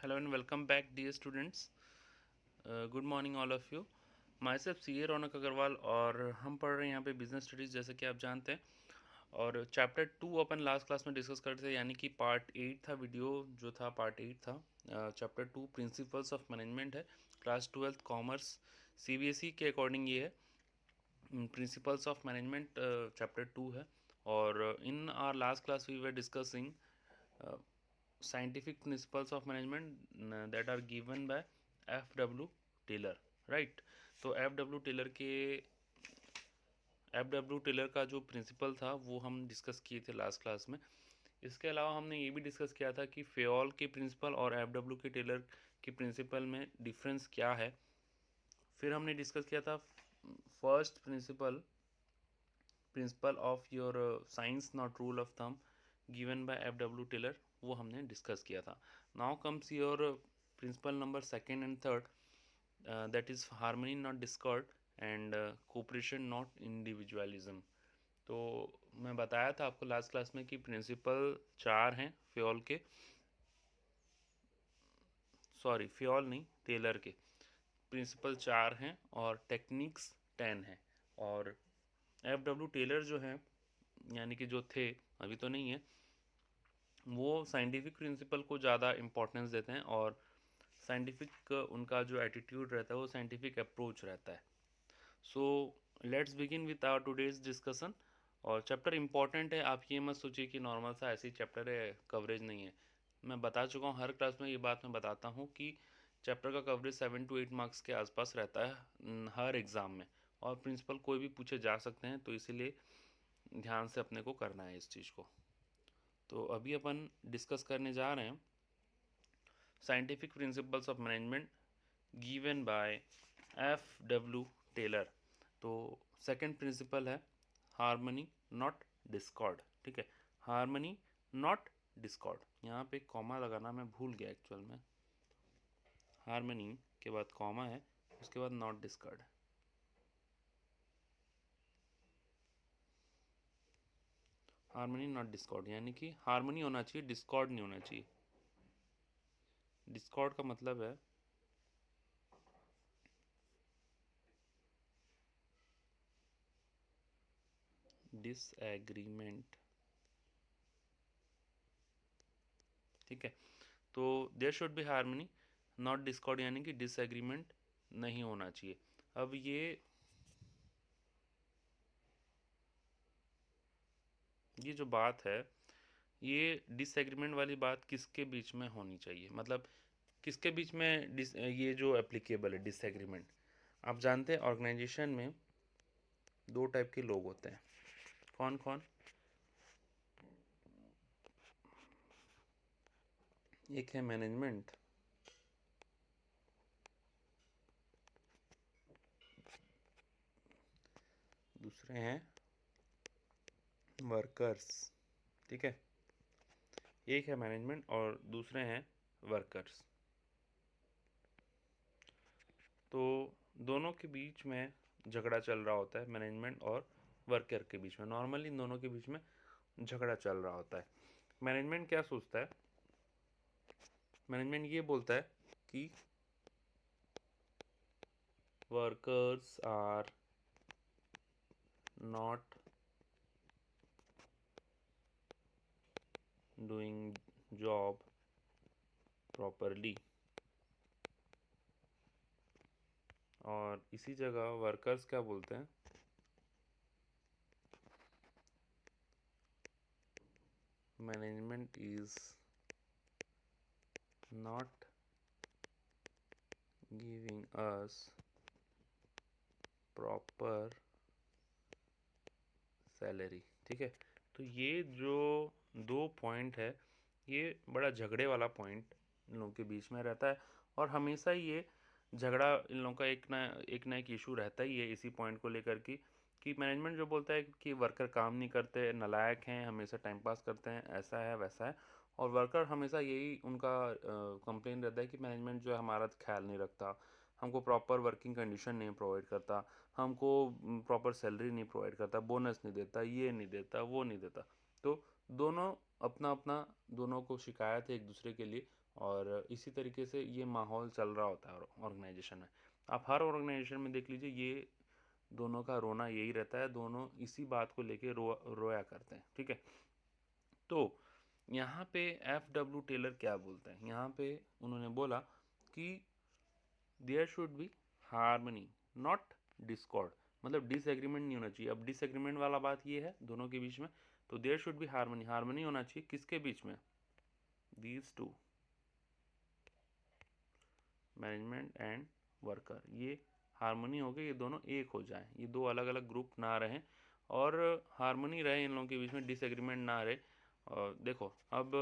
Hello and welcome back, dear students. Good morning, all of you. Myself CA रौनक अग्रवाल और हम पढ़ रहे हैं यहाँ पे बिजनेस स्टडीज़, जैसे कि आप जानते हैं। और चैप्टर 2 अपन लास्ट क्लास में डिस्कस करते थे, यानी कि पार्ट 8 था। वीडियो जो था पार्ट 8 था। चैप्टर 2 प्रिंसिपल्स ऑफ मैनेजमेंट है, क्लास 12 कॉमर्स CBSE के अकॉर्डिंग ये है। प्रिंसिपल्स ऑफ मैनेजमेंट चैप्टर 2 है। और in our last class we were discussing scientific principles of management that are given by F.W. Taylor, right. तो F W Taylor का जो principal था वो हम डिस्कस किए थे लास्ट क्लास में। इसके अलावा हमने ये भी डिस्कस किया था कि फेओल के प्रिंसिपल और एफ.डब्ल्यू के टेलर के प्रिंसिपल में डिफरेंस क्या है। फिर हमने डिस्कस किया था first principle of your science not rule of thumb given by F W Taylor, वो हमने डिस्कस किया था। Now comes your principle number second and third, that is harmony not discord and cooperation not individualism. तो मैं बताया था आपको last class में कि प्रिंसिपल 4 हैं फेओल के, सॉरी फेओल नहीं, टेलर के प्रिंसिपल 4 हैं और टेक्निक्स 10 हैं। और एफ.डब्ल्यू टेलर जो हैं, यानी कि जो थे, अभी तो नहीं है, वो साइंटिफिक प्रिंसिपल को ज़्यादा इम्पोर्टेंस देते हैं और साइंटिफिक उनका जो एटीट्यूड रहता है वो साइंटिफिक अप्रोच रहता है। So let's begin with our today's discussion. और चैप्टर इम्पॉर्टेंट है, आप ये मत सोचिए कि नॉर्मल सा ऐसे ही चैप्टर है, कवरेज नहीं है। मैं बता चुका हूँ, हर क्लास में ये बात मैं बताता हूँ कि चैप्टर का कवरेज 7 to 8 मार्क्स के आसपास रहता है हर एग्ज़ाम में, और प्रिंसिपल कोई भी पूछे जा सकते हैं, तो इसीलिए ध्यान से अपने को करना है इस चीज़ को। तो अभी अपन डिस्कस करने जा रहे हैं scientific principles of management given by F.W. Taylor. तो सेकंड प्रिंसिपल है हार्मनी नॉट डिस्कॉर्ड, ठीक है। हार्मनी नॉट डिस्कॉर्ड, यहाँ पे कॉमा लगाना मैं भूल गया एक्चुअल में। हार्मनी के बाद कॉमा है, उसके बाद not Discord. Harmony not discord, यानी कि हार्मनी होना चाहिए, डिस्कॉर्ड नहीं होना चाहिए। डिस्कॉर्ड का मतलब है डिसएग्रीमेंट, ठीक है। तो there should be harmony not discord, यानी कि डिसएग्रीमेंट नहीं होना चाहिए। अब ये जो बात है, ये डिसएग्रीमेंट वाली बात किसके बीच में होनी चाहिए, मतलब किसके बीच में ये जो एप्लीकेबल है डिसएग्रीमेंट। आप जानते हैं ऑर्गेनाइजेशन में दो टाइप के लोग होते हैं। कौन कौन? एक है मैनेजमेंट, दूसरे हैं वर्कर्स, ठीक है। एक है मैनेजमेंट और दूसरे हैं वर्कर्स। तो दोनों के बीच में झगड़ा चल रहा होता है, मैनेजमेंट और वर्कर के बीच में। नॉर्मली इन दोनों के बीच में झगड़ा चल रहा होता है। मैनेजमेंट क्या सोचता है? मैनेजमेंट ये बोलता है कि workers are not doing job properly, और इसी जगह वर्कर्स क्या बोलते हैं? Management is not giving us proper salary, ठीक है। तो ये जो दो पॉइंट है, ये बड़ा झगड़े वाला पॉइंट इन लोगों के बीच में रहता है, और हमेशा ये झगड़ा इन लोगों का एक ना एक इशू रहता ही है इसी पॉइंट को लेकर कि मैनेजमेंट जो बोलता है कि वर्कर काम नहीं करते, नालायक हैं, हमेशा टाइम पास करते हैं, ऐसा है वैसा है। और वर्कर हमेशा यही उनका कंप्लेन रहता है कि मैनेजमेंट जो है हमारा ख्याल नहीं रखता, हमको प्रॉपर वर्किंग कंडीशन नहीं प्रोवाइड करता, हमको प्रॉपर सैलरी नहीं प्रोवाइड करता, बोनस नहीं देता, ये नहीं देता, वो नहीं देता। तो दोनों अपना अपना दोनों को शिकायत है एक दूसरे के लिए, और इसी तरीके से ये माहौल चल रहा होता है ऑर्गेनाइजेशन में। आप हर ऑर्गेनाइजेशन में देख लीजिए, ये दोनों का रोना यही रहता है, दोनों इसी बात को लेके रोया करते हैं, ठीक है। तो यहाँ पे FW टेलर क्या बोलते हैं, यहाँ पे उन्होंने बोला कि there should be harmony not discord, मतलब डिसएग्रीमेंट नहीं होना चाहिए। अब डिसएग्रीमेंट वाला बात ये है दोनों के बीच में, तो there should be harmony, harmony होना चाहिए किसके बीच में, these two, management and worker, ये हार्मनी हो गई, ये दोनों एक हो जाए, ये दो अलग अलग ग्रुप ना रहें, और हार्मनी रहे इन लोगों के बीच में, डिसएग्रीमेंट ना रहे। और देखो अब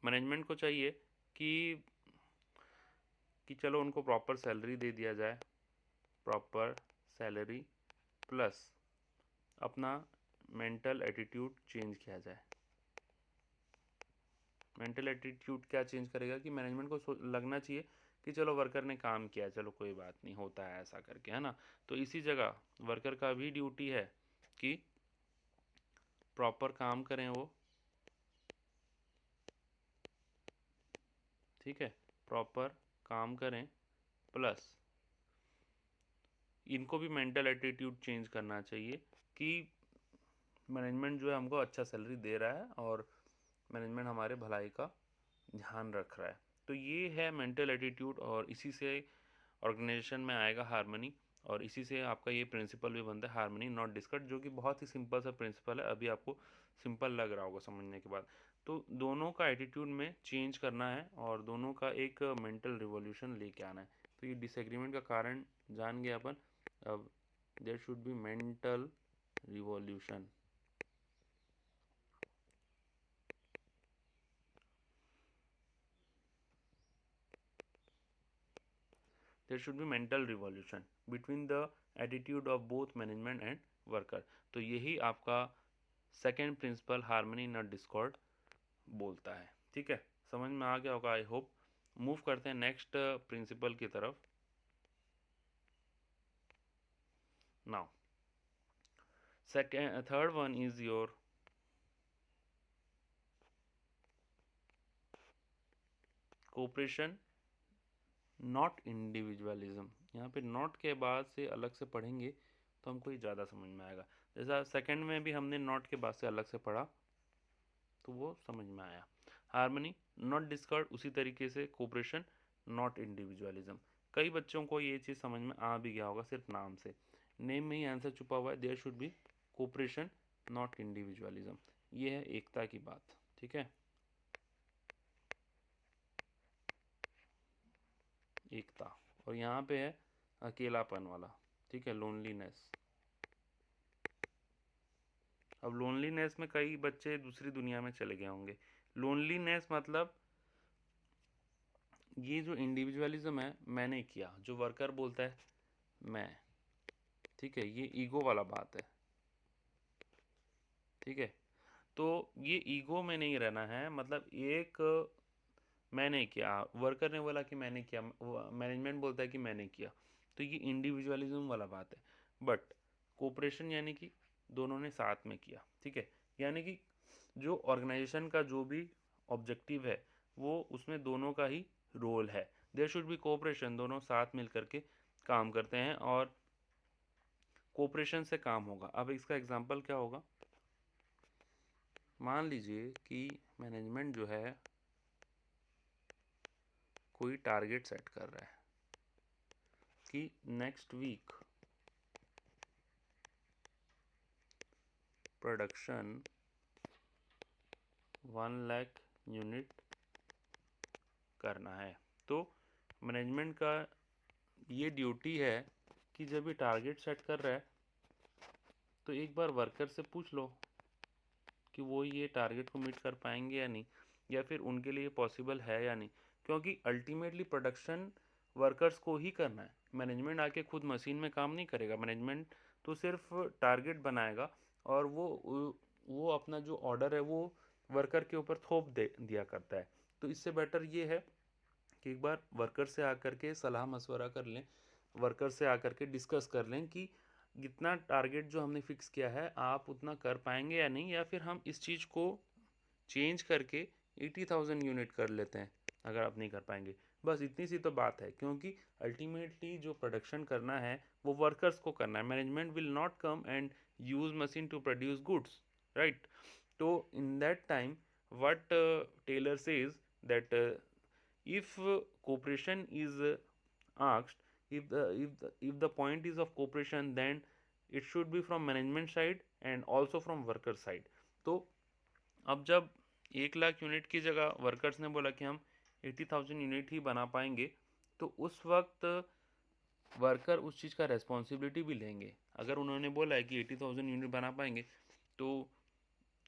मैनेजमेंट को चाहिए कि चलो उनको प्रॉपर सैलरी दे दिया जाए, प्रॉपर सैलरी प्लस अपना मेंटल एटीट्यूड चेंज किया जाए। मेंटल एटीट्यूड क्या चेंज करेगा कि मैनेजमेंट को लगना चाहिए कि चलो वर्कर ने काम किया, चलो कोई बात नहीं, होता है ऐसा करके, है ना। तो इसी जगह वर्कर का भी ड्यूटी है कि प्रॉपर काम करें वो, ठीक है, प्रॉपर काम करें, प्लस इनको भी मेंटल एटीट्यूड चेंज करना चाहिए कि मैनेजमेंट जो है हमको अच्छा सैलरी दे रहा है और मैनेजमेंट हमारे भलाई का ध्यान रख रहा है। तो ये है मेंटल एटीट्यूड, और इसी से ऑर्गेनाइजेशन में आएगा हार्मनी, और इसी से आपका ये प्रिंसिपल भी बनता है, हार्मनी नॉट डिस्कॉर्ड, जो कि बहुत ही सिंपल सा प्रिंसिपल है, अभी आपको सिंपल लग रहा होगा समझने के बाद। तो दोनों का एटीट्यूड में चेंज करना है और दोनों का एक मेंटल रिवॉल्यूशन लेके आना है। तो ये डिसएग्रीमेंट का कारण जान गए अपन। अब there should be mental revolution, there should be mental revolution between the attitude of both management and worker। तो यही आपका second principle harmony not discord बोलता है, ठीक है, समझ में आ गया होगा आई होप। मूव करते हैं नेक्स्ट प्रिंसिपल की तरफ। Now second third one is your cooperation not individualism. यहाँ पे नॉट के बाद से अलग से पढ़ेंगे तो हमको ये ज़्यादा समझ में आएगा। जैसा सेकंड में भी हमने नॉट के बाद से अलग से पढ़ा तो वो समझ में आया। हार्मनी नॉट डिस्कॉर्ड, उसी तरीके से कोऑपरेशन नॉट इंडिविजुअलिज्म। कई बच्चों को ये चीज़ समझ में आ भी गया होगा सिर्फ नाम से, नेम में ही आंसर छुपा हुआ है। There should be cooperation not individualism, ये है एकता की बात, ठीक है, एकता। और यहाँ पे है अकेलापन वाला, ठीक है, लोनलीनेस। अब लोनलीनेस में कई बच्चे दूसरी दुनिया में चले गए होंगे। लोनलीनेस मतलब ये जो इंडिविजुअलिज्म है, मैंने किया, जो वर्कर बोलता है मैं, ठीक है, ये ईगो वाला बात है, ठीक है। तो ये ईगो में नहीं रहना है, मतलब एक मैंने किया, वर्कर ने बोला कि मैंने किया, मैनेजमेंट बोलता है कि मैंने किया, तो ये इंडिविजुअलिज्म वाला बात है। बट कोऑपरेशन यानी कि दोनों ने साथ में किया, ठीक है, यानी कि जो ऑर्गेनाइजेशन का जो भी ऑब्जेक्टिव है वो उसमें दोनों का ही रोल है। देयर शुड बी कोऑपरेशन, दोनों साथ मिल करके काम करते हैं और कोऑपरेशन से काम होगा। अब इसका एग्जांपल क्या होगा, मान लीजिए कि मैनेजमेंट जो है कोई टारगेट सेट कर रहा है कि next week production 1 lakh unit करना है। तो मैनेजमेंट का ये ड्यूटी है कि जब ये टारगेट सेट कर रहा है तो एक बार वर्कर से पूछ लो कि वो ये टारगेट को मीट कर पाएंगे या नहीं, या फिर उनके लिए पॉसिबल है या नहीं, क्योंकि अल्टीमेटली प्रोडक्शन वर्कर्स को ही करना है। मैनेजमेंट आके खुद मशीन में काम नहीं करेगा, मैनेजमेंट तो सिर्फ टारगेट बनाएगा और वो अपना जो ऑर्डर है वो वर्कर के ऊपर थोप दे दिया करता है। तो इससे बेटर ये है कि एक बार वर्कर से आकर के सलाह मशवरा कर लें, वर्कर से आकर के डिस्कस कर लें कि जितना टारगेट जो हमने फिक्स किया है आप उतना कर पाएंगे या नहीं, या फिर हम इस चीज़ को चेंज करके 80,000 यूनिट कर लेते हैं अगर आप नहीं कर पाएंगे। बस इतनी सी तो बात है, क्योंकि अल्टीमेटली जो प्रोडक्शन करना है वो वर्कर्स को करना है। Management will not come and use machine to produce goods, right? तो in that time what Taylor says that if cooperation is asked, if the point is of cooperation, then it should be from management side and also from worker side. तो अब जब 1 lakh unit की जगह workers ने बोला कि हम 80,000 unit ही बना पाएंगे, तो उस वक्त वर्कर उस चीज़ का रेस्पॉन्सिबिलिटी भी लेंगे। अगर उन्होंने बोला है कि 80,000 यूनिट बना पाएंगे, तो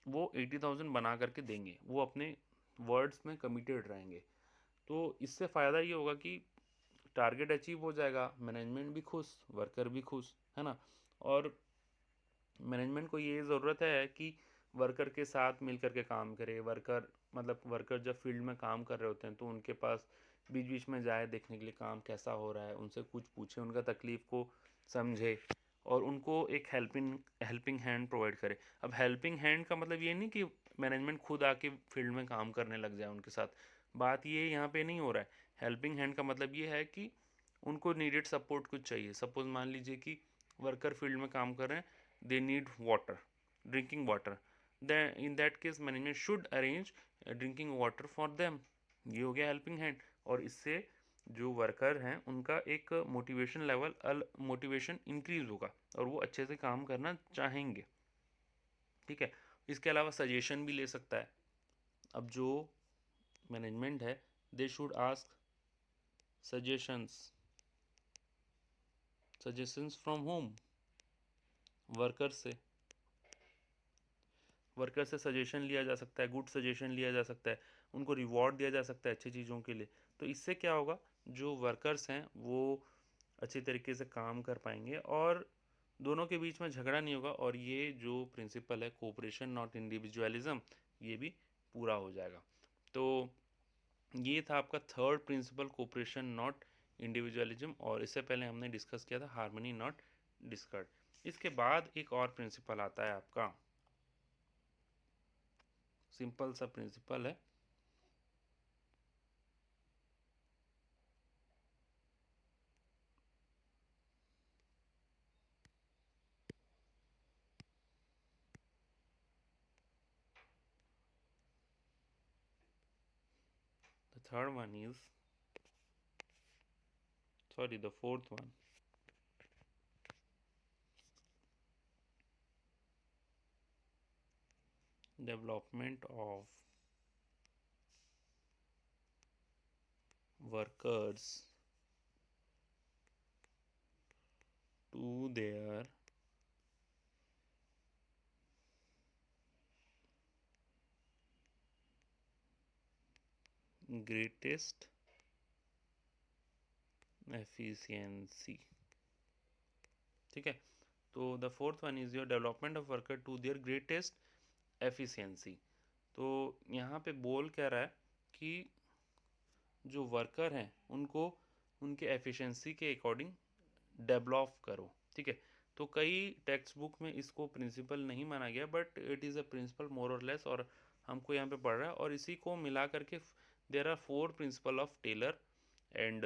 वो 80,000 बना करके देंगे, वो अपने वर्ड्स में कमिटेड रहेंगे। तो इससे फ़ायदा ये होगा कि टारगेट अचीव हो जाएगा, मैनेजमेंट भी खुश, वर्कर भी खुश, है ना? और मैनेजमेंट को ये ज़रूरत है कि वर्कर के साथ मिल करके काम करे। वर्कर जब फील्ड में काम कर रहे होते हैं तो उनके पास बीच बीच में जाए देखने के लिए काम कैसा हो रहा है, उनसे कुछ पूछे, उनका तकलीफ़ को समझे और उनको एक हेल्पिंग हैंड प्रोवाइड करे। अब हेल्पिंग हैंड का मतलब ये नहीं कि मैनेजमेंट खुद आके फील्ड में काम करने लग जाए उनके साथ, बात ये यहाँ पे नहीं हो रहा है। हेल्पिंग हैंड का मतलब ये है कि उनको नीडेड सपोर्ट कुछ चाहिए। सपोज मान लीजिए कि वर्कर फील्ड में काम कर रहे हैं, they need water, drinking water, then in that case management should arrange drinking water for them। ये हो गया हेल्पिंग हैंड। और इससे जो वर्कर हैं उनका एक मोटिवेशन इंक्रीज होगा और वो अच्छे से काम करना चाहेंगे, ठीक है? इसके अलावा सजेशन भी ले सकता है। अब जो मैनेजमेंट है, they should ask suggestions from home, worker से सजेशन लिया जा सकता है, गुड सजेशन लिया जा सकता है, उनको रिवॉर्ड दिया जा सकता है अच्छी चीज़ों के लिए। तो इससे क्या होगा, जो वर्कर्स हैं वो अच्छी तरीके से काम कर पाएंगे और दोनों के बीच में झगड़ा नहीं होगा, और ये जो प्रिंसिपल है कोऑपरेशन नॉट इंडिविजुअलिज्म, ये भी पूरा हो जाएगा। तो ये था आपका third principal, cooperation not individualism, और इससे पहले हमने डिस्कस किया था हार्मनी नॉट डिस्कॉर्ड। इसके बाद एक और प्रिंसिपल आता है आपका, सिंपल सा प्रिंसिपल है, the fourth one, development of workers to their greatest efficiency, ठीक है? तो the fourth one is your development of worker to their greatest efficiency. तो यहाँ पे बोल क्या रहा है कि जो वर्कर हैं उनको उनके एफिशिएंसी के अकॉर्डिंग डेवलप करो, ठीक है? तो कई टेक्स्ट बुक में इसको प्रिंसिपल नहीं माना गया, but it is a principle more or less, और हमको यहाँ पे पढ़ रहा है। और इसी को मिला करके there are 4 principle of Taylor and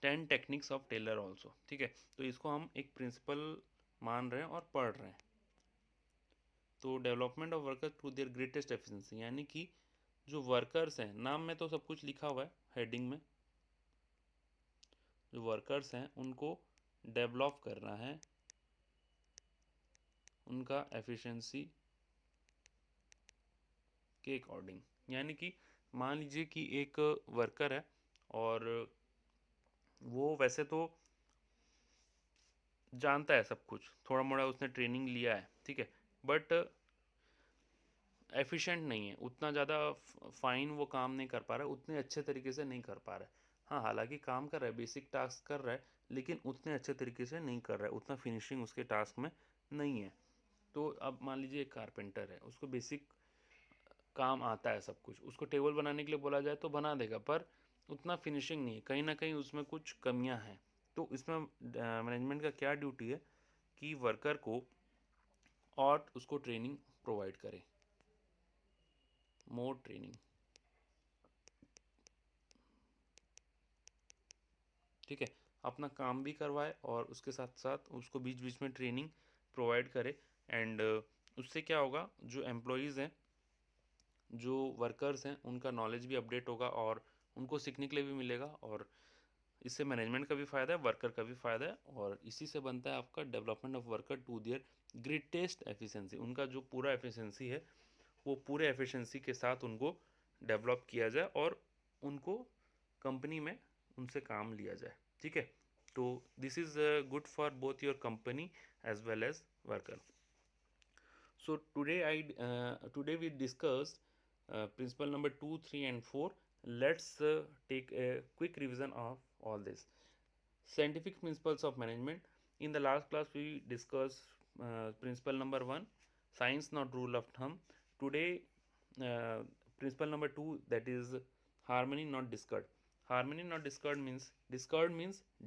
10 techniques of Taylor also, ठीक है? तो इसको हम एक प्रिंसिपल मान रहे हैं और पढ़ रहे हैं। तो development of worker to their greatest efficiency, यानी कि जो वर्कर्स हैं, नाम में तो सब कुछ लिखा हुआ है हेडिंग में, जो वर्कर्स हैं उनको डेवलप करना है उनका एफिशिएंसी के अकॉर्डिंग। यानी कि मान लीजिए कि एक वर्कर है और वो वैसे तो जानता है सब कुछ, थोड़ा मोड़ा उसने ट्रेनिंग लिया है, ठीक है, बट एफिशिएंट नहीं है, उतना ज़्यादा फाइन वो काम नहीं कर पा रहा है, उतने अच्छे तरीके से नहीं कर पा रहा है। हाँ, हालांकि काम कर रहा है, बेसिक टास्क कर रहा है, लेकिन उतने अच्छे तरीके से नहीं कर रहा है, उतना फिनिशिंग उसके टास्क में नहीं है। तो अब मान लीजिए एक कारपेंटर है, उसको बेसिक काम आता है सब कुछ, उसको टेबल बनाने के लिए बोला जाए तो बना देगा, पर उतना फिनिशिंग नहीं है, कहीं ना कहीं उसमें कुछ कमियां हैं। तो इसमें मैनेजमेंट का क्या ड्यूटी है कि वर्कर को और उसको ट्रेनिंग प्रोवाइड करे। मोर ट्रेनिंग, ठीक है, अपना काम भी करवाए और उसके साथ साथ उसको बीच बीच में ट्रेनिंग प्रोवाइड करे। एंड उससे क्या होगा, जो एम्प्लॉयज़ हैं, जो वर्कर्स हैं, उनका नॉलेज भी अपडेट होगा और उनको सीखने के लिए भी मिलेगा, और इससे मैनेजमेंट का भी फ़ायदा है, वर्कर का भी फ़ायदा है, और इसी से बनता है आपका development of worker to their greatest efficiency. उनका जो पूरा एफिशिएंसी है वो पूरे एफिशिएंसी के साथ उनको डेवलप किया जाए और उनको कंपनी में उनसे काम लिया जाए, ठीक है। तो this is good for both your company as well as worker. So today we discussed principle number 2, 3, and 4. Let's take a quick revision of all this. Scientific principles of management. In the last class we discussed principle number 1, science not rule of thumb. Today uh, principle number 2, that is harmony not discord. Harmony not discord means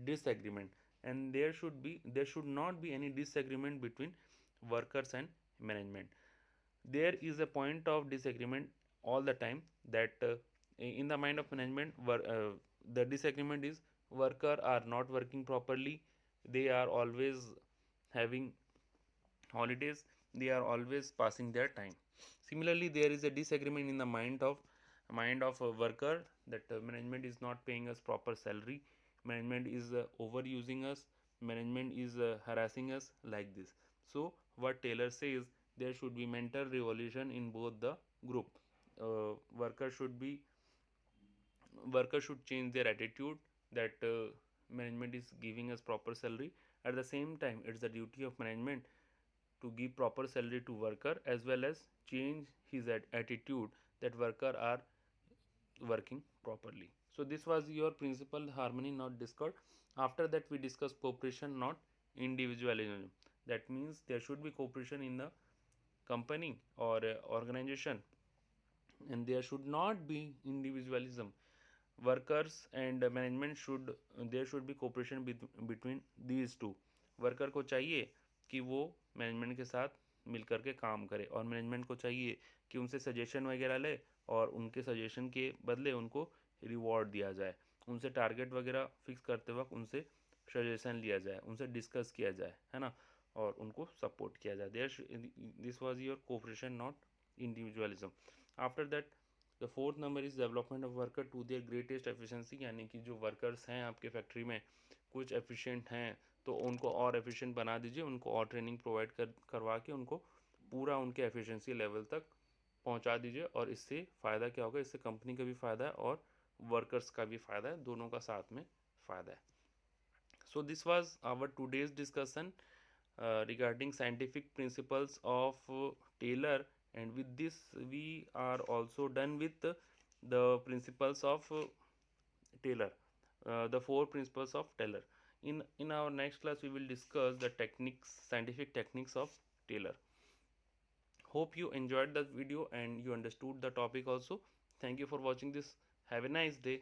disagreement, and there should not be any disagreement between workers and management. There is a point of disagreement all the time, that in the mind of management, the disagreement is worker are not working properly, they are always having holidays, they are always passing their time. Similarly, there is a disagreement in the mind of a worker, that management is not paying us proper salary, management is overusing us, management is harassing us, like this. So what Taylor says, there should be mental revolution in both the group. uh, worker should be Workers should change their attitude, that management is giving us proper salary. At the same time, it's the duty of management to give proper salary to worker, as well as change his attitude, that worker are working properly. So this was your principle, harmony not discord. After that we discuss cooperation not individualism. That means there should be cooperation in the company or organization, and there should not be individualism. Workers and management should, there should be cooperation between these two. Worker को चाहिए कि वो management के साथ मिल कर के काम करे, और मैनेजमेंट को चाहिए कि उनसे सजेशन वगैरह ले, और उनके सजेशन के बदले उनको रिवॉर्ड दिया जाए, उनसे टारगेट वगैरह फिक्स करते वक्त उनसे सजेशन लिया जाए, उनसे डिस्कस किया जाए, है ना, और उनको सपोर्ट किया जाए। This was your cooperation not individualism. After that the fourth number is development of worker to their greatest efficiency, यानी कि जो वर्कर्स हैं आपके फैक्ट्री में कुछ एफिशिएंट हैं, तो उनको और एफिशिएंट बना दीजिए, उनको और ट्रेनिंग प्रोवाइड करवा के उनको पूरा उनके एफिशिएंसी लेवल तक पहुंचा दीजिए। और इससे फ़ायदा क्या होगा, इससे कंपनी का भी फ़ायदा है और वर्कर्स का भी फ़ायदा है, दोनों का साथ में फ़ायदा है। So this was our today's discussion regarding scientific principles of Taylor, and with this we are also done with the principles of Taylor, the four principles of Taylor. In our next class we will discuss the techniques, scientific techniques of Taylor. Hope you enjoyed the video and you understood the topic also. Thank you for watching this. Have a nice day.